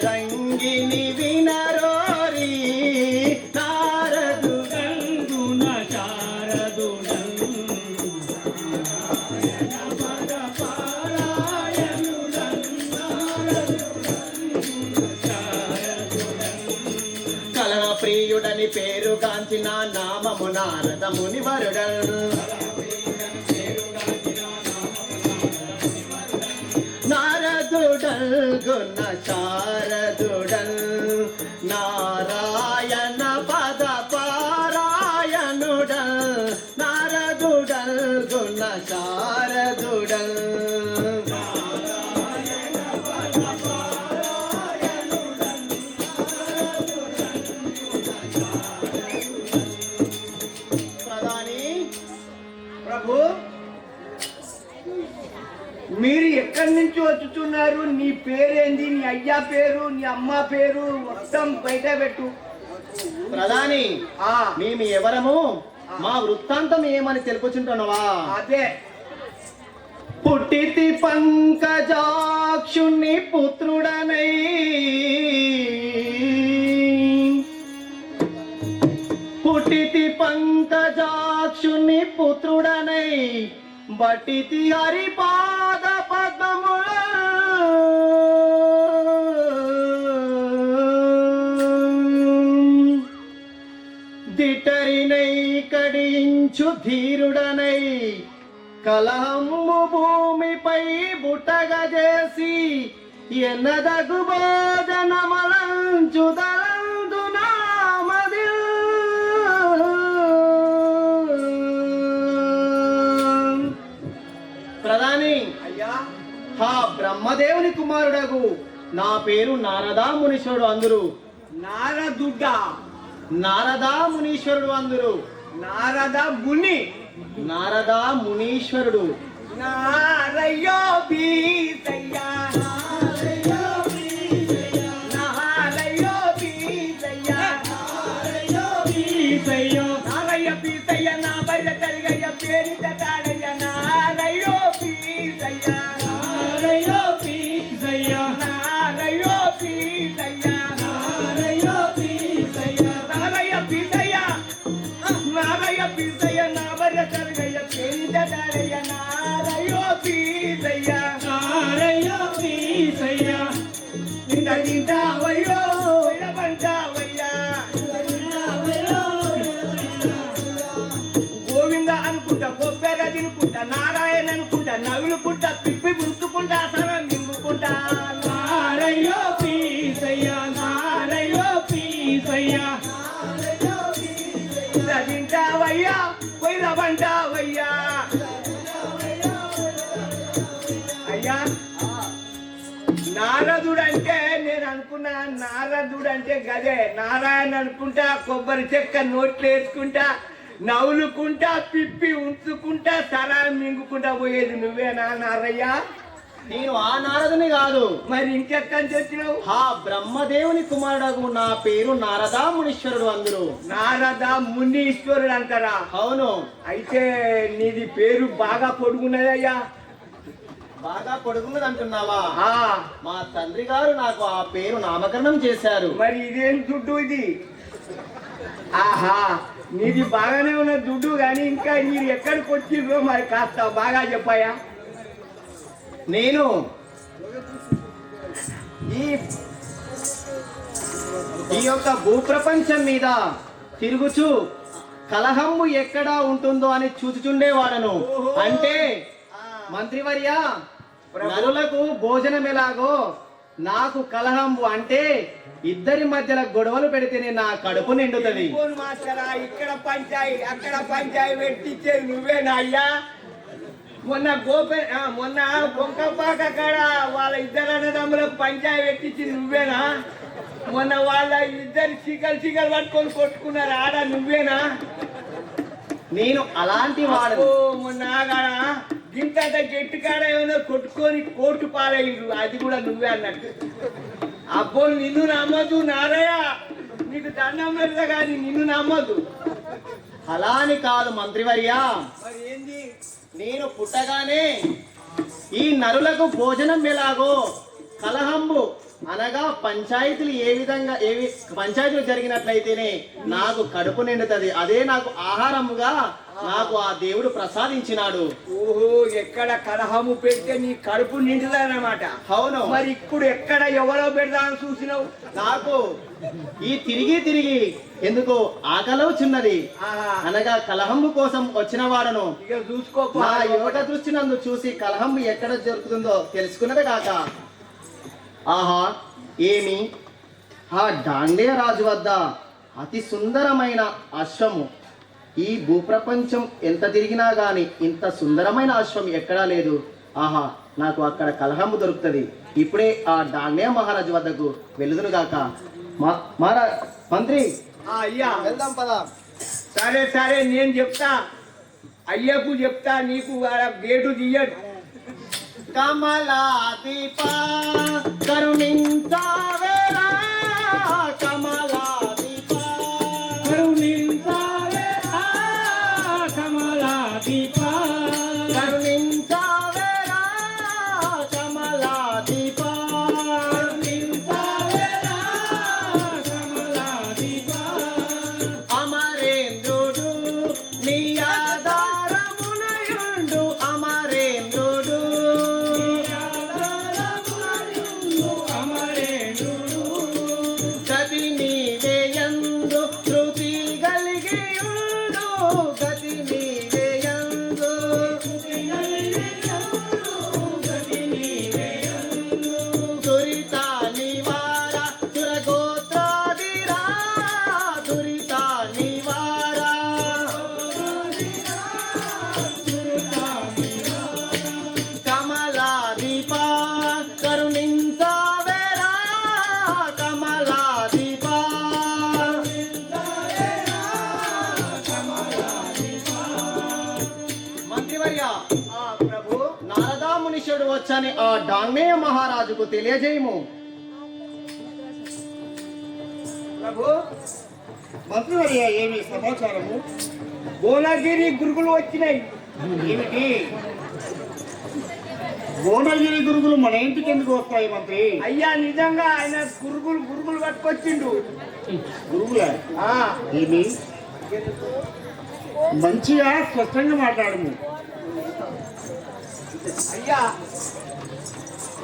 రంగిని వినరోరి నారదుడందున శారదుడందు పద కలహ ప్రియుడని పేరుగాంచిన నామము నారద మునివరుడల్ నారదుడల్ గుణ శారదుడల్ నారాయణ పద పారాయణుడల్ నారదుడల్ గుణ శారదుడల్ ప్రభు, మీరు ఎక్కడి నుంచి వచ్చుతున్నారు? నీ పేరేంది? నీ అయ్యా పేరు, నీ అమ్మ పేరు మొత్తం బయట పెట్టు. ప్రధాని మేము ఎవరము, మా వృత్తాంతం ఏమని తెలుపుచుంటున్నావా? అదే. పుట్టితి పంకజాక్షుని పుత్రుడనై పుట్టితి పంకజాక్షుని పుత్రుడనై బట్టితి హరిపాద పద్మముల దిటరినై కడించు ధీరుడనై కలహము భూమిపై బుట్టగా చేసి ఎన్నదగు భోజనమలంచు దళందునామది ప్రధాని అయ్యా, హా బ్రహ్మదేవుని కుమారుడగు నా పేరు నారదా మునీశ్వరుడు అందరు. నారదుడ్డ, నారదా మునీశ్వరుడు అందరు. నారద ముని, నారదా మునీశ్వరుడు. నారయ్యో బీసయ్యా, నారయ్యో బీసయ్యా, నారయ్యో బీసయ్యా, నారయ్యో బీసయ్యో, నారయ్య బీసయ్య నా బయట కలిగయ్య పేరిట తాడయ్య నారయ్యో బీసయ్యా, నారయ్యో బీసయ్యా, నారయ్యో బీసయ్యా, నారయ్యో బీసయ్యా, నారయ్య బీసయ్య, నారయ్య బీసయ్య నా బయట కలిగయ్య పేరిట తాడయ్య నారయ్యో బీసయ్యా, నారయ్యో బీసయ్యా, నింటావయ్యో విడబంటావయ్యా, గోవింద అనుకుంటా, కొబ్బెర తినుకుంటా, నారాయణ అనుకుంటా, నవ్వులుకుంటా, పిప్పి పుచ్చుకుంటా, సరం నింపుకుంటా, నారయ్యో బీసయ్యా, నారయ్యో బీసయ్యా, తింటావయ్యా విడబంటావయ్యా. అయ్యా, నారదుడంటే నేను అనుకున్నా, నారదుడంటే గదే నారాయణ అనుకుంటా, కొబ్బరి చెక్క నోట్లు వేసుకుంటా, నవ్వులుకుంటా, పిప్పి ఉంచుకుంటా, సరాలు మింగుకుంటా పోయేది నువ్వేనా నారయ్య? నేను ఆ నారదుని కాదు. మరి ఇంకెక్కడి నుంచి వచ్చినావు? హా బ్రహ్మదేవుని కుమారుడగు నా పేరు నారదా మునీశ్వరుడు అందరు. నారద మునీశ్వరుడు అంటారా? అవును. అయితే నీది పేరు బాగా పొడుగున్నదయ్యా. బాగా పొడుగున్నది అంటున్నావా? మా తండ్రి గారు నాకు ఆ పేరు నామకరణం చేశారు. మరి ఇదేం దుడ్డు ఇది? ఆహా, నీది బాగానే ఉన్న దుడ్డు, కానీ ఇంకా మీరు ఎక్కడికి వచ్చిండ్రో మరి కాస్త బాగా చెప్పాయా. నేను ఈ యొక్క భూప్రపంచం మీద తిరుగుచు కలహము ఎక్కడ ఉంటుందో అని చూచుచుండేవాడను. అంటే మంత్రివర్య, నరులకు భోజనం ఎలాగో నాకు కలహము అంటే ఇద్దరి మధ్యలో గొడవలు పెడితేనే నా కడుపు నిండుతుంది. ఇక్కడ పంచాయి అక్కడ పంచాయి పెట్టించేది నువ్వేనా అయ్యా? మొన్న మొన్న బొంకపాక కాడ వాళ్ళ ఇద్దరు అన్నదమ్ములకు పంచాయి పెట్టించింది నువ్వేనా? మొన్న వాళ్ళ ఇద్దరు చికలు పట్టుకొని కొట్టుకున్నారు ఆడ నువ్వేనా? నేను అలాంటి వాడు. మొన్న గింత గట్టి కాడ ఏమైనా కొట్టుకొని కోర్టు పాలయ్యారు, అది కూడా నువ్వే అన్నట్టు. అబ్బో నిన్ను నమ్మదు నారయ్య, నీకు దండం పెడతా కానీ నిన్ను నమ్మదు. అలా అని కాదు మంత్రివర్య, మరి ఏంది? నేను పుట్టగానే ఈ నరులకు భోజనం ఎలాగో కలహంబు అనగా పంచాయతీలు పంచాయతీలు జరిగినట్లయితేనే నాకు కడుపు నిండుతుంది. అదే నాకు ఆహారముగా నాకు ఆ దేవుడు ప్రసాదించినాడు. ఓహో, ఎక్కడ కలహము పెడితే నీ కడుపు నిండుదన్నమాట. అవును. మరి ఇప్పుడు ఎక్కడ ఎవరో పెడదామని చూసినావు? నాకు ఈ తిరిగి ఎందుకో ఆకలవుచున్నది. అనగా కలహంబు కోసం వచ్చిన వాడను ఇక చూసుకో. నా యువక దృష్టి నందు చూసి కలహంబు ఎక్కడ జరుగుతుందో తెలుసుకున్నది కాక. ఆహా, ఏమి ఆ డాండే రాజు వద్ద అతి సుందరమైన అశ్వము. ఈ భూప్రపంచం ఎంత తిరిగినా గాని ఇంత సుందరమైన అశ్వం ఎక్కడా లేదు. ఆహా, నాకు అక్కడ కలహంబు దొరుకుతుంది. ఇప్పుడే ఆ డాండే మహారాజు వద్దకు వెళుదును గాక. మంత్రి, అయ్యా వెళ్దాం పదా. సరే నేను చెప్తా, అయ్యకు చెప్తా, నీకు గేటు తీయడు. కమలాదీప కరుణించావేలా, కమలాదీప కరుణించావేలా, కమలాదీప కరుణించావేలా, కమలాదీప కరుణించావేలా, కమలాదీప అమరేంద్రుడు నీ ఆధారమునయుండు, అమరేంద్రుడు గతి నీవేయందు శృతి కలిగియుండు, గతి నీవేయందు దురిత నివార దురగోత్రాదిరా, దురిత నివార కమలాదీప కరుణించావేలా, కమలాదీప మంత్రివర్య, ప్రభు నారదా మునిషుడు వచ్చని ఆ డాంగే మహారాజుకు తెలియజేయము. ప్రభు మంత్రివర్య, ఏమి సమాచారము? భువనగిరి గురుగులు వచ్చినాయి. ఏమిటి? భువనగిరి గురుగులు మన ఇంటికి ఎందుకు వస్తాయి మంత్రి? అయ్యా, నిజంగా ఆయన గురుగులు పట్టుకొచ్చిండు. గురుగులా? ఏమి? మంచిగా స్పష్టంగా మాట్లాడము. అయ్యా,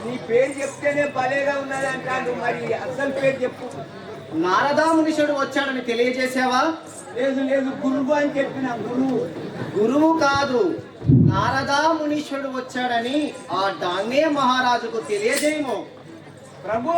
నీ పేరు చెప్తేనే భలేగా ఉన్నది అంటాడు, మరి అసలు పేరు చెప్పు. నారదా మునిషుడు వచ్చాడని తెలియజేసావా? లేదు, గురువు అని చెప్పిన. గురువు కాదు, నారదా మునీశ్వరుడు వచ్చాడని ఆ డాంగే మహారాజుకు తెలియజేయము. ప్రభు,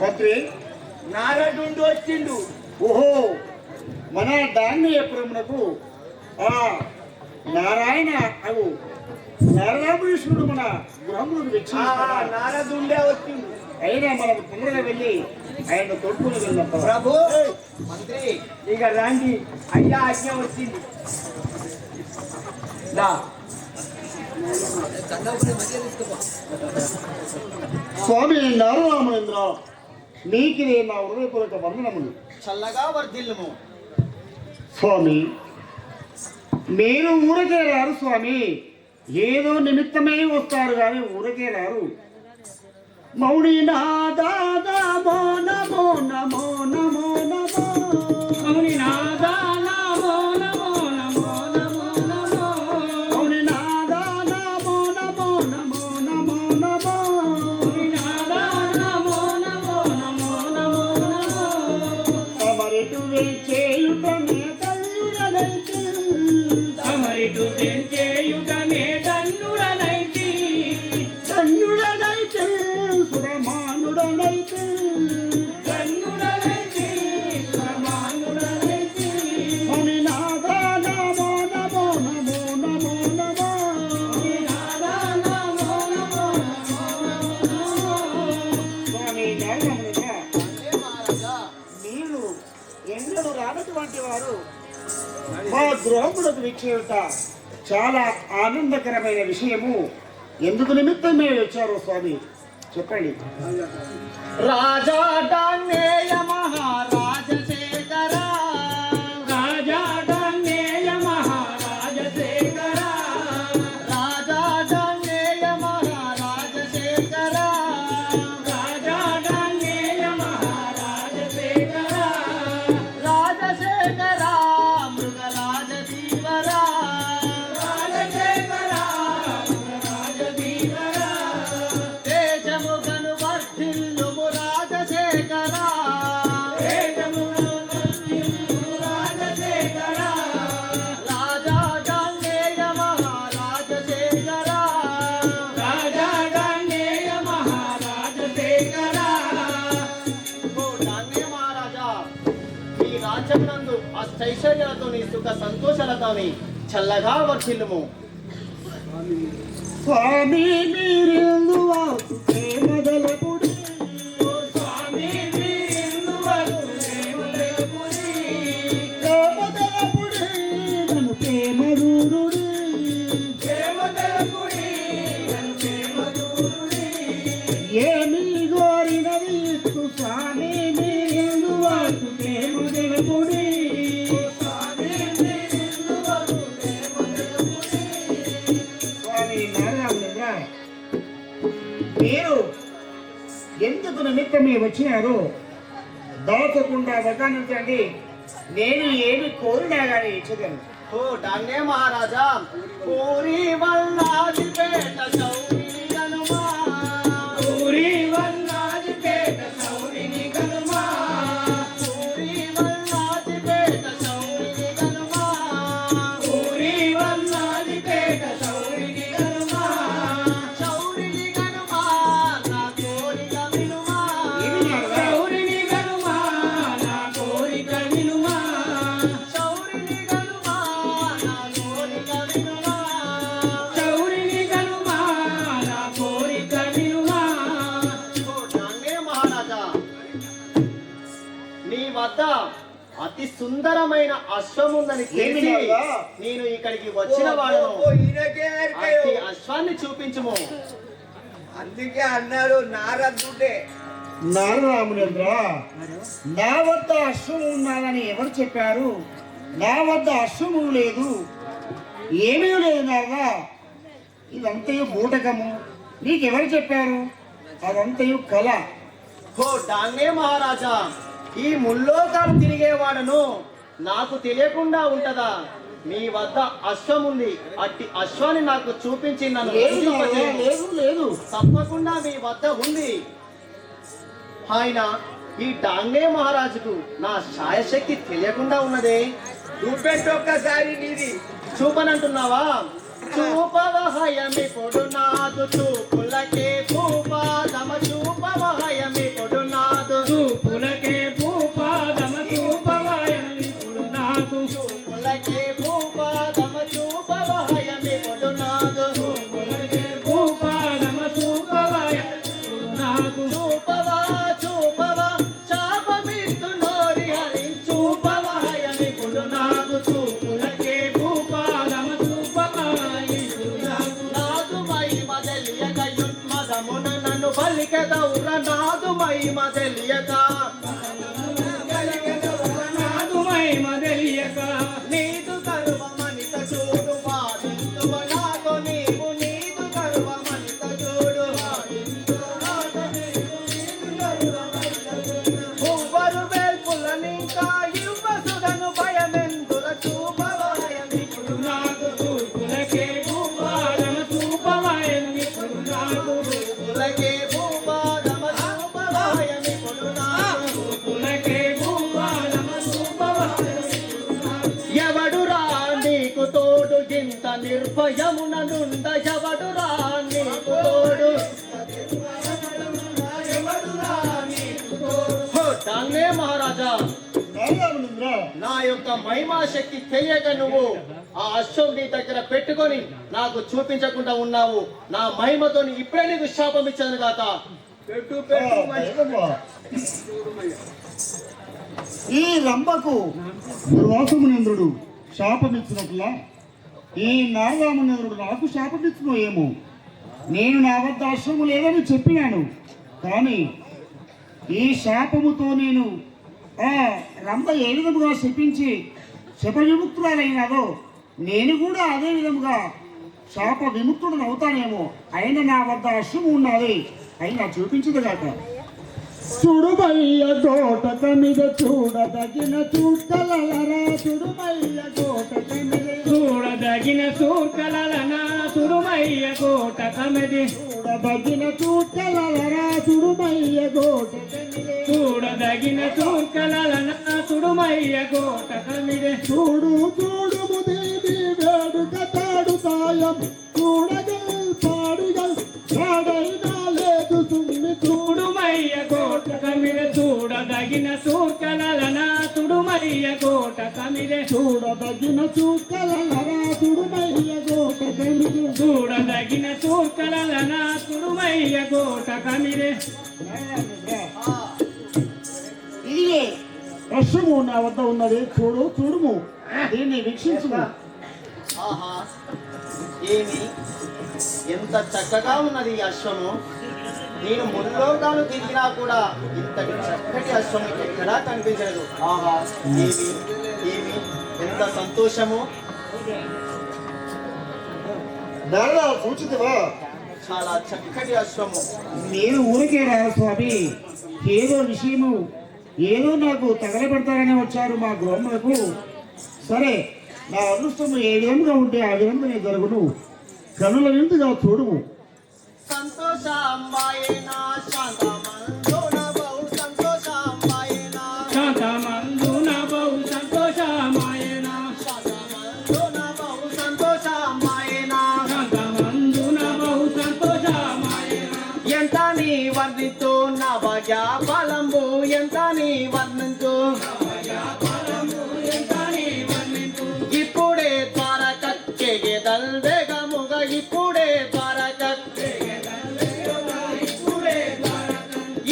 మంత్రి, నారదుండు వచ్చిండు. ఓహో, మన డాంగేయపురమునకు ఆ నారాయణ అవు నారాయణేశ్వరుడు మన గృహములకు వచ్చి నారదుండే వచ్చిండు. అయినా మనం తొందరగా వెళ్ళి ఆయన తోడుకుని వెళ్దాం. ప్రభు, మంత్రి, ఇక రండి. అయ్యా, ఆజ్ఞ వచ్చింది. దా. స్వామి నారాయణేంద్ర, నీకిదే నా హృదయపూర్వక వందనములు. చల్లగా వర్ధిల్లుము. స్వామి, మీరు ఊరకే రారు స్వామి, ఏదో నిమిత్తమే వస్తారు కానీ ఊరకే రారు. మౌని నాదాదా మో నమో నమో నమో నమో, మౌని నాదా నమో నమో నమో నమో నమో, మౌని నాదా నమో నమో నమో నమో నమో, మౌని నాదా నమో నమో నమో నమో నమో, తమరిటు చేయుటనే తల్లుడనైతి, తమరిటు తెంచేయుటనే ధన్యుడనైతి, ధన్యుడనైతి సురమానుడనైతి, ధన్యుడనైతి సమానుడనైతి, మౌని నాదా నమో నమో నమో నమో నమో, మౌని నాదా నమో నమో నమో నమో. స్వామి నారాయణుడా, డాంగే మహారాజా, మీరు ఎన్నడూ రానటువంటి వారు మా గృహములకు విచ్చేయుట చాలా ఆనందకరమైన విషయము. ఎందుకు నిమిత్తమే వచ్చారో స్వామి చెప్పండి. రాజా డాంగేయ మహారాజశేఖర, రాజా డాంగేయ మహారాజశేఖర, రాజా డాంగేయ మహారాజశేఖర, రాజా అష్టైశ్వర్యాలతోని సుఖ సంతోషాలతోని చల్లగా వర్షిల్లుము. స్వామి మీరెందువాకు ప్రేమగలపుడి స్వామి మీరెందువరకు ప్రేమగలపుడి. ప్రేమగలపుడి నన్ను ప్రేమదూరుడి ప్రేమగలపుడి నన్ను ప్రేమదూరుడి. ఏమి గోరినది ఇస్తు స్వామి మీరెందువాకు ప్రేమగలపుడి స్వామి మీరెందువరకు ప్రేమగలపుడి. స్వామి నారాయణ మీరు ఎందుకు నిమిత్తమే వచ్చినారో దాచకుండా వగానించండి, నేను ఏమి కోరినా కానీ ఇచ్చగలను. ఓ డాంగే మహారాజా, పూరి వల్లాదిపేట చౌరి గనుమా. ఊరి వల్లాదిపేట చౌరిని గనుమా. పూరి వల్లాదిపేట చౌరి గనుమా. ఊరి వల్లాదిపేట చౌరిని గనుమా. చౌరిని గనుమా నా కోరిక వినుమా. చౌరిని గనుమా నా కోరిక వినుమా. చౌరిని గనుమా నా కోరిక వినుమా. చౌరిని గనుమా నా కోరిక వినుమా. ఓ డాంగే మహారాజా, నీ వద్ద అతి సుందరమైన అశ్వం ఉందని ఏమి తెలిసి నాయనా? నేను ఇక్కడికి వచ్చిన వాడను. ఈయనకే ఎరకయో. అట్టి అశ్వాన్ని చూపించుము. అందుకే అన్నారు నారదుడే. నారామునేంద్ర, నా వద్ద అశ్వము ఉన్నాదని ఎవరు చెప్పారు? నా వద్ద అశ్వము లేదు, ఏమీ లేదు నారదా. ఇదంతయు బూటకము. నీకెవరు చెప్పారు? అదంతయు కళ. ఓ డాంగే మహారాజా, ఈ ముల్లోకాలు తిరిగేవాడను, నాకు తెలియకుండా ఉంటదా? మీ వద్ద అశ్వం ఉంది, అట్టి అశ్వాన్ని నాకు చూపించి నన్ను లేదు నారదా, రక్షింపచేయుము. లేదు లేదు. తప్పకుండా మీ వద్ద ఉంది. ఆయన ఈ డాంగే మహారాజుకు నా ఛాయశక్తి తెలియకుండా ఉన్నదే. చూపెట్టు ఒక్కసారి నీది. చూపనంటున్నావా? చూపవహయమి పొడు నాదు చూపులకే భూపాదమ. చూపవహయమి పొడు నాదు చూపులకే భూపాదమ చూపవాయని ఇప్పుడు నాకు. చూపులకే భూపాదమ. చూపవహయమి పొడు నాదు చూపులకే భూపాదమ చూపవాయని ఇప్పుడు నాకు. చూపవా చూపవా శాపమిస్తు నోరి హరి. చూపవహయమి పొడు నాదు చూపులకే భూపాదమ చూపవాయని ఇప్పుడు నాకు. నాదు మహిమ తెలియక యున్మదమున నన్ను పలికెదౌర. నాదు మహిమ తెలియక నాదు మహిమ తెలియక నీదు గర్వమనిత చూడు వాదింతువ నాతో నీవు. నీదు గర్వమనిత చూడు భూవరు వేల్పులనింకా ఇవ్వసుడను భయమెందుల. చూపవహయమి ఇప్పుడు నాకు. చూపులకే భూపాదమ చూపవాయని ఇప్పుడు నాకు. చూపులకే భూపాదమ. చూపవహయమి పొడు నాదు. చూపులకే భూపాదమ చూపవాయని ఇప్పుడు నాకు. ఎవడురా నీకు తోడు ఇంత నిర్భయమున నుండ. ఎవడురా నీకు తోడు? హో డాంగే మహారాజా, నారామునేంద్ర, నా యొక్క మహిమా శక్తి తెలియక నువ్వు ఆ అశ్వం నీ దగ్గర పెట్టుకొని నాకు చూపించకుండా ఉన్నావు. నా మహిమతో ఇప్పుడే నీకు శాపం ఇచ్చాను కాక. పెట్టు పెట్టు మంచి. దైవమా. ఈ రంభకు దుర్వాసమునేంద్రుడు శాపమిచ్చినట్లా ఈ నారామునేంద్రుడు నాకు శాపమిచ్చును ఏమో. నేను నా వద్ద అశ్వము లేదని చెప్పినాను, కానీ ఈ శాపముతో నేను ఆ రంభ ఏ విధముగా శపించి శప విముక్తురాలైనదో నేను కూడా అదే విధముగా శాప విముక్తుడు అవుతానేమో. అయినా నా వద్ద అశ్వము ఉన్నది, అయినా చూపించదుగాక. చుడుమయ్య గోటక మీద చూడదగిన చూడలరా. చుడుమయ్య గోటక మీద చూడదగిన సూర్కలనా సురుమయ్య కోట కమెది. చూడదగిన చూడలరా. చుడుమయ్య గోటక మీద చూడదగిన సూర్కలనా సురుమయ్య కోట కమిది. చూడు చూడు ముదేవి వేడుక తాడు సాయం. చూడగల్ పాడుగల్ పాడైనా లేదు సుమ్మి. చూడుమయ్య కోట కమిది. చూడదగిన సూర్కలనా సుడుమయ్య తుడుమయ్య కోట కమిరే చూడదగిన చూకలరా తుడుమయ్య కోట కమిరే చూడదగిన చూకలన తుడుమయ్య కోట కమిరే ఇదిగే అశ్వము నా వద్ద ఉన్నది చూడు చూడుము దీన్ని వీక్షించుము ఆహా ఏమి ఎంత చక్కగా ఉన్నది ఈ అశ్వము. నేను ముల్లోకాలు తిరిగినా కూడా ఇంతటి చక్కటి అశ్వం ఎక్కడా కనిపించలేదు. ఆహా ఏమి ఏమి ఎంత సంతోషము. నారా సూచితవా చాలా చక్కటి అశ్వము. నేను ఊరికేరా స్వామి, ఏదో విషయము ఏదో నాకు తగలబెడతారని వచ్చారు మా గృహములకు. సరే, నా అదృష్టము ఏ విధంగా ఉంటే ఆ విధంగా జరుగును. కనుల విందుగా చూడుము. సంతోషాంబాయేనా శాంతమందున బహు సంతోషాంబాయేనా శాంతమందున బహు సంతోషమాయన శాంతమందున బహు సంతోషాంబాయేనా శాంతమందున బహు సంతోషమాయన ఎంత నీ వర్ణితో నా భాగ్య ఫలంబు ఎంత నీ వర్ణించు ఇప్పుడే ద్వారకెగెదల్ వేగముగా ఇప్పుడే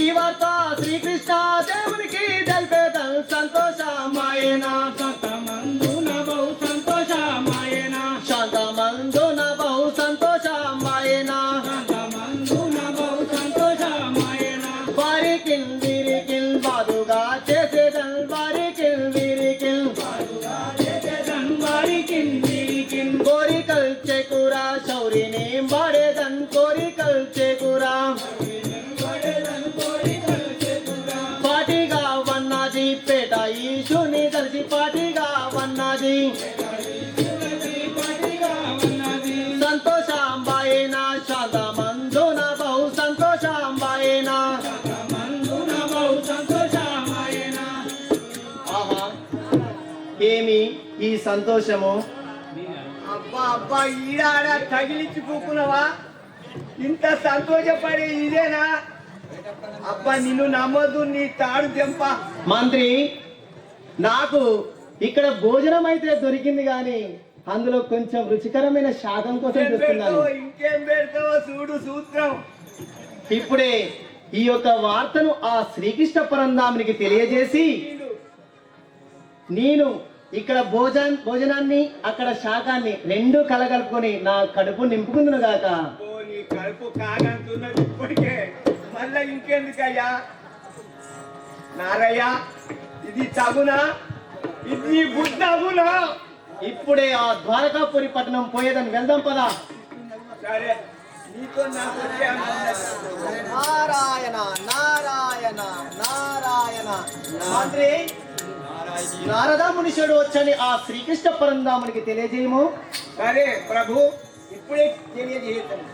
ఈ వార్త శ్రీకృష్ణ దేవునికి తెలిపేదల్ సంతోషమాయన శాంతమందున బహు సంతోషమాయన శాంతమందున బహు సంతోషమాయన శాంతమందున బహు సంతోషమాయన వారికిల్ వీరికిల్ బాదుగా చేసేదల్ వారికిల్ వీరికిల్ కోరికల్ చేకూరా శౌరిని వాడేదన్ కోరికల్ చేకూరా పాటిగా వన్నది పేట ఈశుని కలిసి పాటిగా వన్నది సంతోషాంబాయేన శాంతమందున బహు సంతోషాంబాయేన ఆహా ఏమి ఈ సంతోషము. అబ్బా అబ్బా ఈడాడ తగిలించిపోకున్నావా? ఇంత సంతోషపడే ఇదేనా? అబ్బా నిన్ను నమ్మదు, నీ తాడు తెంప. మంత్రి, నాకు ఇక్కడ భోజనం అయితే దొరికింది కానీ అందులో కొంచెం రుచికరమైన శాకం కోసం ఇంకేం చూస్తున్నాను. పెడతావో, ఇంకేం పెడతావో చూడు సూత్రం. ఇప్పుడే ఈ యొక్క వార్తను ఆ శ్రీకృష్ణ పరంధామునికి తెలియజేసి నేను ఇక్కడ భోజనాన్ని అక్కడ శాకాన్ని రెండు కలగలుపుకొని నా కడుపు నింపుకుందును గాక. ఓ నీ కడుపు కాగంతున్నది ఇప్పటికే, మళ్ళా ఇంకెందుకయ్యా? నారయ్య, ఇది తగునా? ఇది బుద్ధగునా? ఇప్పుడే ఆ ద్వారకాపురి పట్టణం పోయేదని వెళ్దాం పదా. సరే, నీతో నాకు వచ్చే నారాయణ నారాయణ నారాయణ. మంత్రి, నారద మునిషుడు వచ్చని ఆ శ్రీకృష్ణ పరంధామునికి తెలియజేయము. సరే ప్రభు, ఇప్పుడే తెలియజేస్తాను.